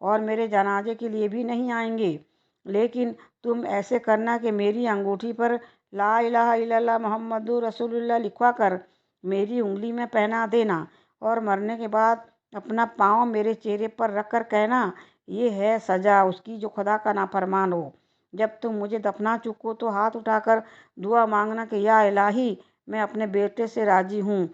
اور میرے جنازے کے لیے بھی نہیں آئیں گے، لیکن تم ایسے کرنا کہ میری انگوٹھی پر لا الہ الا اللہ محمد رسول اللہ لکھوا کر میری انگلی میں پہنا دینا، اور مرنے کے بعد اپنا پاؤں میرے چہرے پر رکھ کر کہنا یہ ہے سزا اس کی جو خدا کا نافرمان ہو۔ جب تم مجھے دفنا چکو تو ہاتھ اٹھا کر دعا مانگنا کہ یا الہی میں اپنے بیٹے سے راضی ہوں،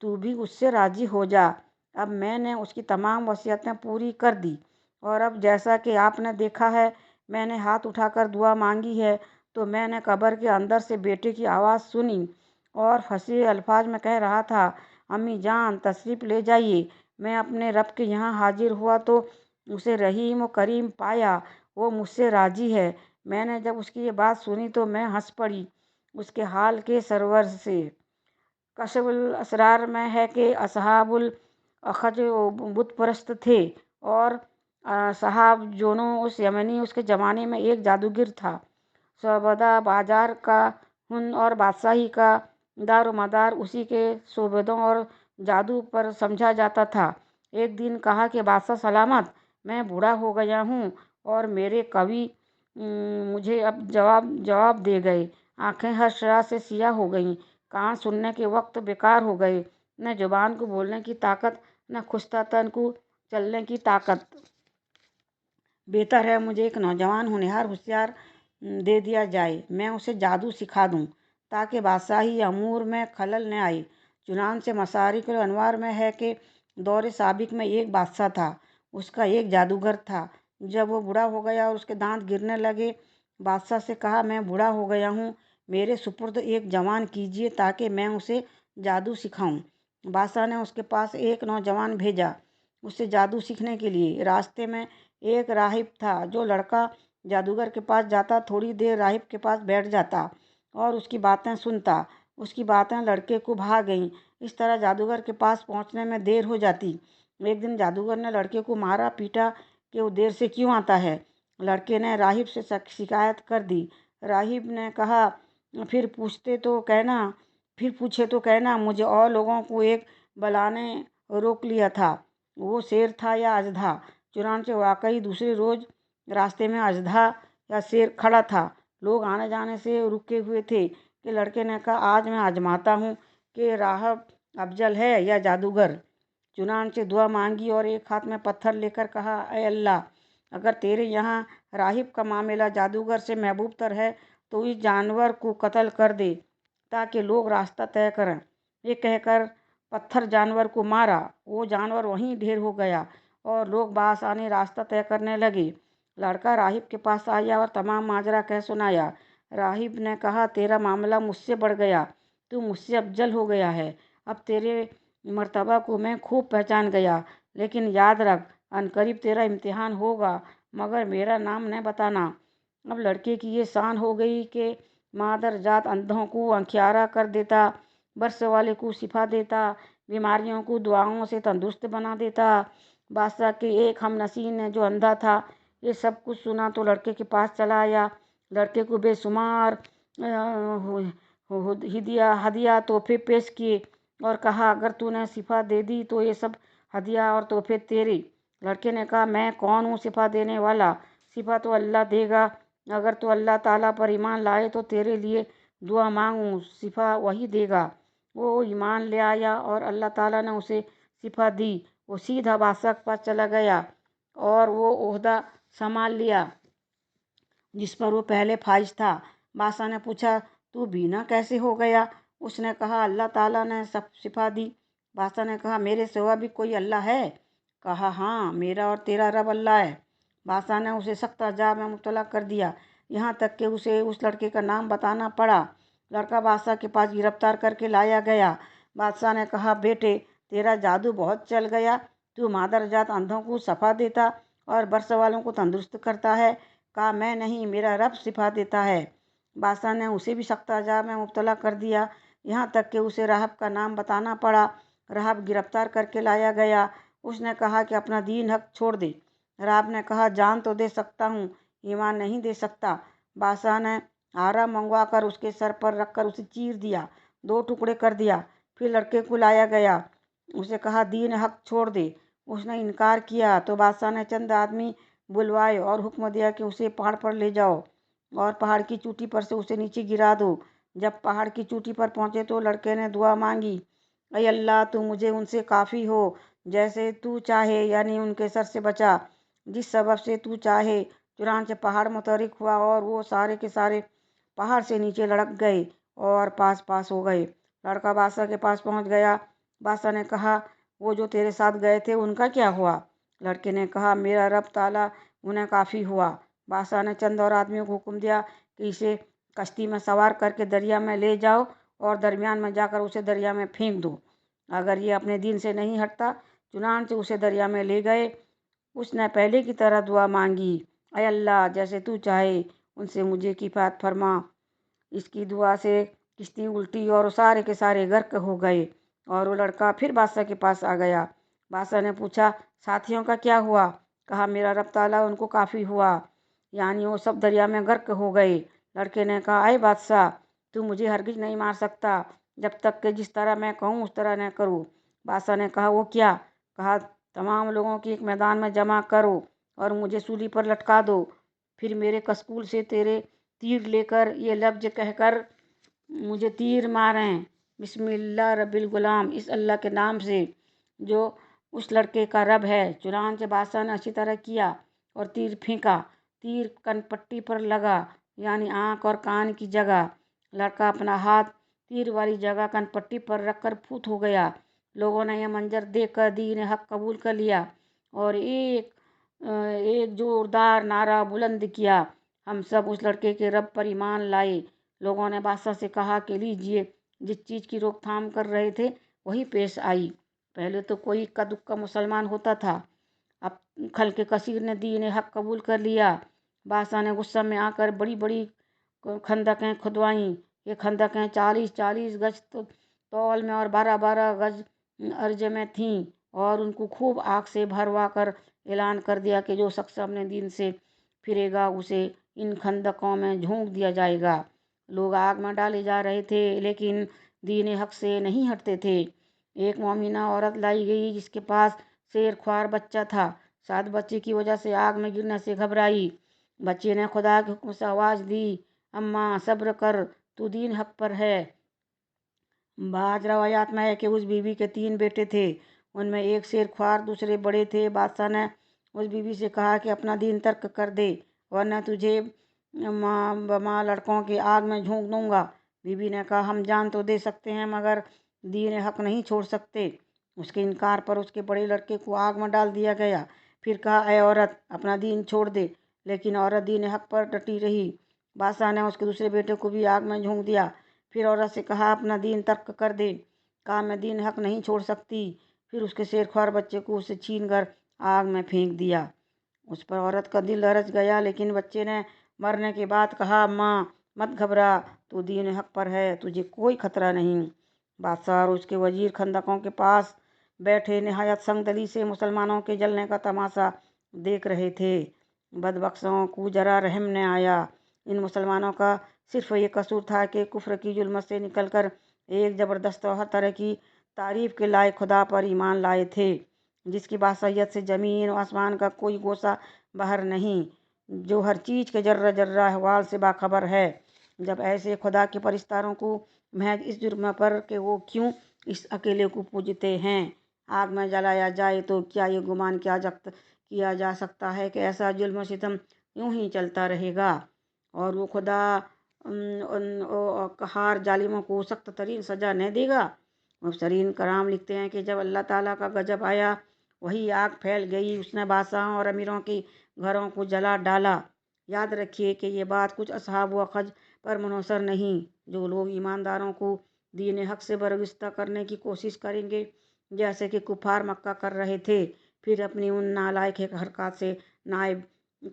تو بھی اس سے راضی ہو جا۔ اب میں نے اس کی تمام وصیتیں پوری کر دی، اور اب جیسا کہ آپ نے دیکھا ہے میں نے ہاتھ اٹھا کر دعا مانگی ہے، تو میں نے قبر کے اندر سے بیٹے کی آواز سنی اور فصیح الفاظ میں کہہ رہا تھا امی جان تشریف لے جائیے۔ میں اپنے رب کے یہاں حاضر ہوا تو اسے رحیم و کریم پایا، وہ مجھ سے راضی ہے۔ میں نے جب اس کی یہ بات سنی تو میں ہنس پڑی اس کے حال کے سرور سے۔ کشف الاسرار میں ہے کہ اصحاب الاخج بت پرست تھے، اور صاحب جونو اس یمنی اس کے زمانے میں ایک جادوگر تھا۔ شعبدہ بازار کا ہن اور بادشاہی کا دار و مدار اسی کے شعبدوں اور جادو پر سمجھا جاتا تھا۔ ایک دن کہا کہ بادشاہ سلامت، میں بوڑھا ہو گیا ہوں اور میرے قوی مجھے اب جواب دے گئے، آنکھیں ہر شرح سے سیاہ ہو گئیں، کان سننے کے وقت بیکار ہو گئے، نہ زبان کو بولنے کی طاقت، نہ خستہ تن کو چلنے کی طاقت۔ بہتر ہے مجھے ایک نوجوان ہونہار ہوشیار دے دیا جائے، میں اسے جادو سکھا دوں تاکہ بادشاہی امور میں خلل نہ آئے۔ چنانچہ مصارق الانوار میں ہے کہ دور سابق میں ایک بادشاہ تھا، اس کا ایک جادوگر تھا۔ جب وہ بوڑھا ہو گیا اور اس کے دانت گرنے لگے، بادشاہ سے کہا میں بوڑھا ہو گیا ہوں، میرے سپرد ایک جوان کیجیے تاکہ میں اسے جادو سکھاؤں۔ بادشاہ نے اس کے پاس ایک نوجوان بھیجا اس سے جادو سیکھنے کے لیے۔ راستے میں ایک راہب تھا، جو لڑکا جادوگر کے پاس جاتا تھوڑی دیر راہب کے پاس بیٹھ جاتا اور اس کی باتیں سنتا۔ اس کی باتیں لڑکے کو بھا گئیں، اس طرح جادوگر کے پاس پہنچنے میں دیر ہو جاتی۔ ایک دن جادوگر نے لڑکے کو مارا پیٹا کہ وہ دیر سے کیوں آتا ہے۔ لڑکے نے راہب سے شکایت کر دی۔ راہب نے کہا پھر پوچھے تو کہنا مجھے اور لوگوں کو ایک بلا نے روک لیا تھا، وہ شیر تھا یا اژدھا۔ چنانچہ واقعی دوسرے روز راستے میں اژدھا یا شیر کھڑا تھا، لوگ آنے جانے سے رکے ہوئے تھے کہ لڑکے نے کہا آج میں آزماتا ہوں کہ راہب افضل ہے یا جادوگر۔ چنانچہ دعا مانگی اور ایک ہاتھ میں پتھر لے کر کہا اے اللہ، اگر تیرے یہاں راہب کا معاملہ جادوگر سے محبوب تر ہے تو اس جانور کو قتل کر دے تاکہ لوگ راستہ طے کریں۔ یہ کہہ کر پتھر جانور کو مارا، وہ جانور وہیں ڈھیر ہو گیا اور لوگ بآسانی راستہ طے کرنے لگے۔ لڑکا راہب کے پاس آیا اور تمام ماجرا کہہ سنایا۔ راہب نے کہا تیرا معاملہ مجھ سے بڑھ گیا، تو مجھ سے افضل ہو گیا ہے، اب تیرے مرتبہ کو میں خوب پہچان گیا، لیکن یاد رکھ عنقریب تیرا امتحان ہوگا، مگر میرا نام نہ بتانا۔ اب لڑکے کی یہ شان ہو گئی کہ مادر جات اندھوں کو آنکھیارا کر دیتا، برس والے کو شفا دیتا، بیماریوں کو دعاؤں سے تندرست بنا دیتا۔ بادشاہ کے ایک ہم نشین نے جو اندھا تھا یہ سب کچھ سنا تو لڑکے کے پاس چلا آیا، لڑکے کو بے شمار ہدیہ تحفے پیش کیے اور کہا اگر تو نے شفا دے دی تو یہ سب ہدیہ اور تحفے تیرے۔ لڑکے نے کہا میں کون ہوں شفا دینے والا، شفا تو اللہ دے گا، اگر تو اللہ تعالیٰ پر ایمان لائے تو تیرے لیے دعا مانگوں شفا وہی دے گا۔ وہ ایمان لے آیا اور اللہ تعالیٰ نے اسے شفا دی۔ وہ سیدھا بادشاہ کے پاس چلا گیا اور وہ عہدہ سنبھال لیا جس پر وہ پہلے فائز تھا۔ بادشاہ نے پوچھا تو بینا کیسے ہو گیا؟ اس نے کہا اللہ تعالیٰ نے سب شفا دی۔ بادشاہ نے کہا میرے سوا بھی کوئی اللہ ہے؟ کہا ہاں، میرا اور تیرا رب اللہ ہے۔ بادشاہ نے اسے سخت عذاب میں مبتلا کر دیا، یہاں تک کہ اسے اس لڑکے کا نام بتانا پڑا۔ لڑکا بادشاہ کے پاس گرفتار کر کے لایا گیا۔ بادشاہ نے کہا بیٹے تیرا جادو بہت چل گیا، تو مادر جات اندھوں کو شفا دیتا اور برس والوں کو تندرست کرتا ہے۔ کہا میں نہیں، میرا رب شفا دیتا ہے۔ بادشاہ نے اسے بھی سخت عذاب میں مبتلا کر دیا، یہاں تک کہ اسے راہب کا نام بتانا پڑا۔ راہب گرفتار کر کے لایا گیا، اس نے کہا کہ اپنا دین حق چھوڑ دے۔ راہب نے کہا جان تو دے سکتا ہوں، ایمان نہیں دے سکتا۔ بادشاہ نے آرا منگوا کر اس کے سر پر رکھ کر اسے چیر دیا، 2 ٹکڑے کر دیا۔ پھر لڑکے کو لایا گیا، اسے کہا دین حق چھوڑ دے، اس نے انکار کیا تو بادشاہ نے چند آدمی بلوائے اور حکم دیا کہ اسے پہاڑ پر لے جاؤ اور پہاڑ کی چوٹی پر سے اسے نیچے گرا دو۔ جب پہاڑ کی چوٹی پر پہنچے تو لڑکے نے دعا مانگی، اے اللہ تو مجھے ان سے کافی ہو جیسے تو چاہے، یعنی ان کے سر سے بچا جس سبب سے تو چاہے۔ چنانچہ پہاڑ متحرک ہوا اور وہ سارے کے سارے پہاڑ سے نیچے لڑک گئے اور پاس ہو گئے۔ لڑکا بادشاہ کے پاس پہنچ گیا۔ بادشاہ نے کہا، وہ جو تیرے ساتھ گئے تھے ان کا کیا ہوا؟ لڑکے نے کہا، میرا رب تعالیٰ انہیں کافی ہوا۔ بادشاہ نے چند اور آدمیوں کو حکم دیا کہ اسے کشتی میں سوار کر کے دریا میں لے جاؤ اور درمیان میں جا کر اسے دریا میں پھینک دو اگر یہ اپنے دین سے نہیں ہٹتا۔ چنانچہ اسے دریا میں لے گئے۔ اس نے پہلے کی طرح دعا مانگی، اے اللہ جیسے تو چاہے ان سے مجھے کفایت فرما۔ اس کی دعا سے کشتی الٹی اور سارے کے سارے غرق ہو گئے اور وہ لڑکا پھر بادشاہ کے پاس آ گیا۔ بادشاہ نے پوچھا، ساتھیوں کا کیا ہوا؟ کہا، میرا رب تعالیٰ ان کو کافی ہوا، یعنی وہ سب دریا میں غرق ہو گئے۔ لڑکے نے کہا، اے بادشاہ تو مجھے ہرگز نہیں مار سکتا جب تک کہ جس طرح میں کہوں اس طرح نہ کروں۔ بادشاہ نے کہا، وہ کیا؟ کہا، تمام لوگوں کی ایک میدان میں جمع کرو اور مجھے سولی پر لٹکا دو، پھر میرے کسکول سے تیرے تیر لے کر یہ لفظ کہہ کر مجھے تیر ماریں، بسم اللہ رب الغلام، اس اللہ کے نام سے جو اس لڑکے کا رب ہے۔ چنانچہ بادشاہ نے اسی طرح کیا اور تیر پھینکا۔ تیر کن پٹی پر لگا، یعنی آنکھ اور کان کی جگہ۔ لڑکا اپنا ہاتھ تیر والی جگہ کن پٹی پر رکھ کر فوت ہو گیا۔ لوگوں نے یہ منظر دیکھ کر دین حق قبول کر لیا اور ایک زوردار نعرہ بلند کیا، ہم سب اس لڑکے کے رب پر ایمان لائے۔ لوگوں نے بادشاہ سے کہا کہ لیجیے، جس چیز کی روک تھام کر رہے تھے وہی پیش آئی۔ پہلے تو کوئی اکا دکا مسلمان ہوتا تھا، اب خلق کثیر نے دین حق قبول کر لیا۔ بادشاہ نے غصہ میں آ کر بڑی بڑی خندقیں کھدوائیں۔ یہ خندقیں 40 گز طول میں اور 12 گز عرض میں تھیں اور ان کو خوب آگ سے بھروا کر اعلان کر دیا کہ جو شخص اپنے دین سے پھرے گا اسے ان خندقوں میں جھونک دیا جائے گا۔ لوگ آگ میں ڈالے جا رہے تھے لیکن دین حق سے نہیں ہٹتے تھے۔ ایک مومنہ عورت لائی گئی جس کے پاس شیر خوار بچہ تھا۔ شاید بچے کی وجہ سے آگ میں گرنے سے گھبرائی۔ بچے نے خدا کے حکم سے آواز دی، اماں صبر کر، تو دین حق پر ہے۔ بعض روایات میں ہے کہ اس بیوی کے 3 بیٹے تھے، ان میں ایک شیر خوار دوسرے بڑے تھے۔ بادشاہ نے اس بیوی سے کہا کہ اپنا دین ترک کر دے ورنہ تجھے ماں لڑکوں کی آگ میں جھونک دوں گا۔ بیوی نے کہا، ہم جان تو دے سکتے ہیں مگر دین حق نہیں چھوڑ سکتے۔ اس کے انکار پر اس کے بڑے لڑکے کو آگ میں ڈال دیا گیا۔ پھر کہا، اے عورت اپنا دین چھوڑ دے، لیکن عورت دین حق پر ڈٹی رہی۔ بادشاہ نے اس کے دوسرے بیٹے کو بھی آگ میں جھونک دیا۔ پھر عورت سے کہا، اپنا دین ترک کر دے۔ کہا، میں دین حق نہیں چھوڑ سکتی۔ پھر اس کے شیر خوار بچے کو اسے چھین کر آگ میں پھینک دیا۔ اس پر عورت کا دل لرز گیا، لیکن بچے نے مرنے کے بعد کہا، ماں مت گھبرا، تو دین حق پر ہے، تجھے کوئی خطرہ نہیں۔ بادشاہ اور اس کے وزیر خندقوں کے پاس بیٹھے نہایت سنگ دلی سے مسلمانوں کے جلنے کا تماشا دیکھ رہے تھے۔ بدبختوں کو ذرا رحم نہ آیا۔ ان مسلمانوں کا صرف یہ قصور تھا کہ کفر کی ظلمت سے نکل کر ایک زبردست اور ہر طرح کی تعریف کے لائق خدا پر ایمان لائے تھے، جس کی بادشاہیت سے زمین و آسمان کا کوئی گوشہ باہر نہیں، جو ہر چیز کے ذرہ ذرہ احوال سے باخبر ہے۔ جب ایسے خدا کے پرستاروں کو محض اس جرم پر کہ وہ کیوں اس اکیلے کو پوجتے ہیں آگ میں جلایا جائے تو کیا یہ گمان کیا جا سکتا ہے کہ ایسا ظلم و ستم یوں ہی چلتا رہے گا اور وہ خدا قہار ظالموں کو سخت ترین سزا نہ دے گا؟ مفسرین کرام لکھتے ہیں کہ جب اللہ تعالیٰ کا غضب آیا وہی آگ پھیل گئی، اس نے بادشاہوں اور امیروں کے گھروں کو جلا ڈالا۔ یاد رکھیے کہ یہ بات کچھ اصحاب وخج پر منحصر نہیں۔ جو لوگ ایمانداروں کو دین حق سے برگشتہ کرنے کی کوشش کریں گے جیسے کہ کفار مکہ کر رہے تھے، پھر اپنی ان نالائق حرکات سے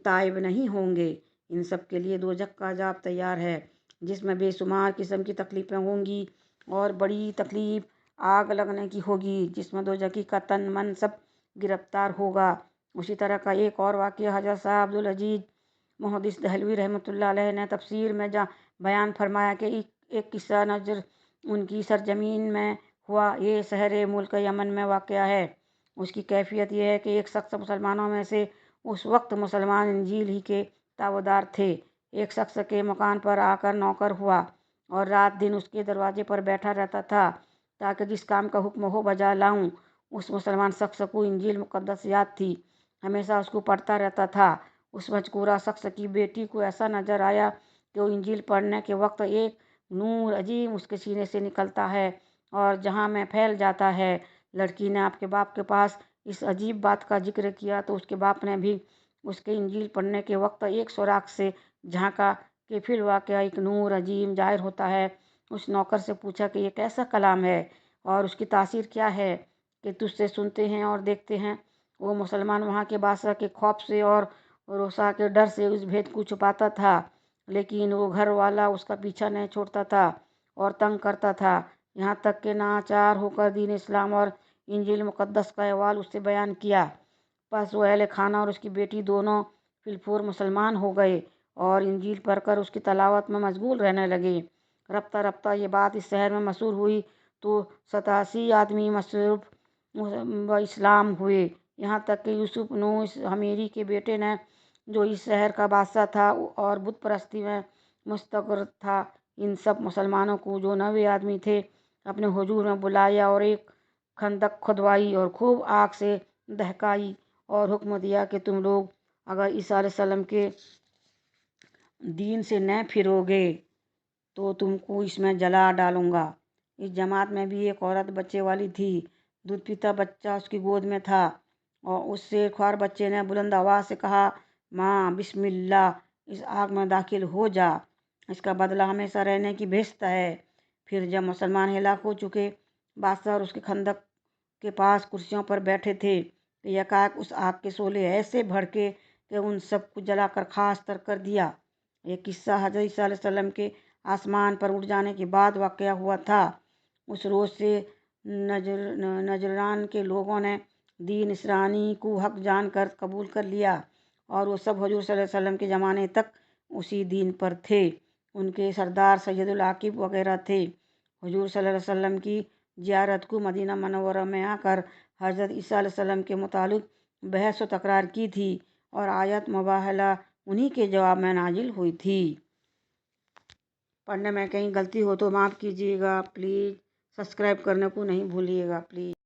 تائب نہیں ہوں گے۔ ان سب کے لیے دوزخ کا عذاب تیار ہے جس میں بے شمار قسم کی تکلیفیں ہوں گی، اور بڑی تکلیف آگ لگنے کی ہوگی جس میں دوزخی کا تن من سب گرفتار ہوگا۔ اسی طرح کا ایک اور واقعہ حضرت شاہ عبدالعزیز محدث دہلوی رحمۃ اللہ علیہ نے تفسیر میں بیان فرمایا کہ ایک قصہ نجر ان کی سرزمین میں ہوا۔ یہ شہر ملک یمن میں واقع ہے۔ اس کی کیفیت یہ ہے کہ ایک شخص مسلمانوں میں سے اس وقت مسلمان انجیل ہی کے تابعدار تھے، ایک شخص کے مکان پر آ کر نوکر ہوا اور رات دن اس کے دروازے پر بیٹھا رہتا تھا تاکہ جس کام کا حکم ہو بجا لاؤں۔ اس مسلمان شخص کو انجیل مقدس یاد تھی، ہمیشہ اس کو پڑھتا رہتا تھا۔ اس مذکورہ شخص کی بیٹی کو ایسا نظر آیا کہ وہ انجیل پڑھنے کے وقت ایک نور عظیم اس کے سینے سے نکلتا ہے اور جہاں میں پھیل جاتا ہے۔ لڑکی نے آپ کے باپ کے پاس اس عجیب بات کا ذکر کیا تو اس کے باپ نے بھی اس کے انجیل پڑھنے کے وقت ایک سوراخ سے جھانکا کہ فی الواقع ایک نور عظیم ظاہر ہوتا ہے۔ اس نوکر سے پوچھا کہ یہ کیسا کلام ہے اور اس کی تاثیر کیا ہے کہ تجھ سے سنتے ہیں اور دیکھتے ہیں؟ وہ مسلمان وہاں کے بادشاہ کے خوف سے اور روسا کے ڈر سے اس بھید کو چھپاتا تھا، لیکن وہ گھر والا اس کا پیچھا نہیں چھوڑتا تھا اور تنگ کرتا تھا، یہاں تک کہ ناچار ہو کر دین اسلام اور انجیل مقدس کا احوال اس سے بیان کیا۔ پس وہ اہل خانہ اور اس کی بیٹی دونوں فی الفور مسلمان ہو گئے اور انجیل پڑھ کر اس کی تلاوت میں مشغول رہنے لگے۔ رفتہ رفتہ یہ بات اس شہر میں مشہور ہوئی تو 87 آدمی مصروف و اسلام ہوئے، یہاں تک کہ یوسف نو حمیری کے بیٹے نے، جو اس شہر کا بادشاہ تھا اور بت پرستی میں مستغرق تھا، ان سب مسلمانوں کو جو 90 آدمی تھے اپنے حضور میں بلایا اور ایک خندق کھدوائی اور خوب آگ سے دہکائی اور حکم دیا کہ تم لوگ اگر عیسیٰ علیہ السلام کے دین سے نہ پھرو گے تو تم کو اس میں جلا ڈالوں گا۔ اس جماعت میں بھی ایک عورت بچے والی تھی، دودھ پیتا بچہ اس کی گود میں تھا اور اس شیر خوار بچے نے بلند آواز سے کہا، ماں بسم اللہ، اس آگ میں داخل ہو جا، اس کا بدلہ ہمیشہ رہنے کی بہشت ہے۔ پھر جب مسلمان ہلاک ہو چکے، بادشاہ اور اس کے خندق کے پاس کرسیوں پر بیٹھے تھے کہ یکایک اس آگ کے شعلے ایسے بھڑکے کہ ان سب کو جلا کر خاک تر کر دیا۔ یہ قصہ حضرت عیسیٰ علیہ السلام کے آسمان پر اٹھ جانے کے بعد واقع ہوا تھا۔ اس روز سے نجران کے لوگوں نے دین نصرانی کو حق جان کر قبول کر لیا اور وہ سب حضور صلی اللہ علیہ وسلم کے زمانے تک اسی دین پر تھے۔ ان کے سردار سید العاقب وغیرہ تھے۔ حضور صلی اللہ علیہ وسلم کی زیارت کو مدینہ منورہ میں آ کر حضرت عیسیٰ علیہ السلام کے متعلق بحث و تکرار کی تھی اور آیت مباہلہ انہی کے جواب میں نازل ہوئی تھی۔ پڑھنے میں کہیں غلطی ہو تو معاف کیجیے گا، پلیز سبسکرائب کرنے کو نہیں بھولیے گا، پلیز۔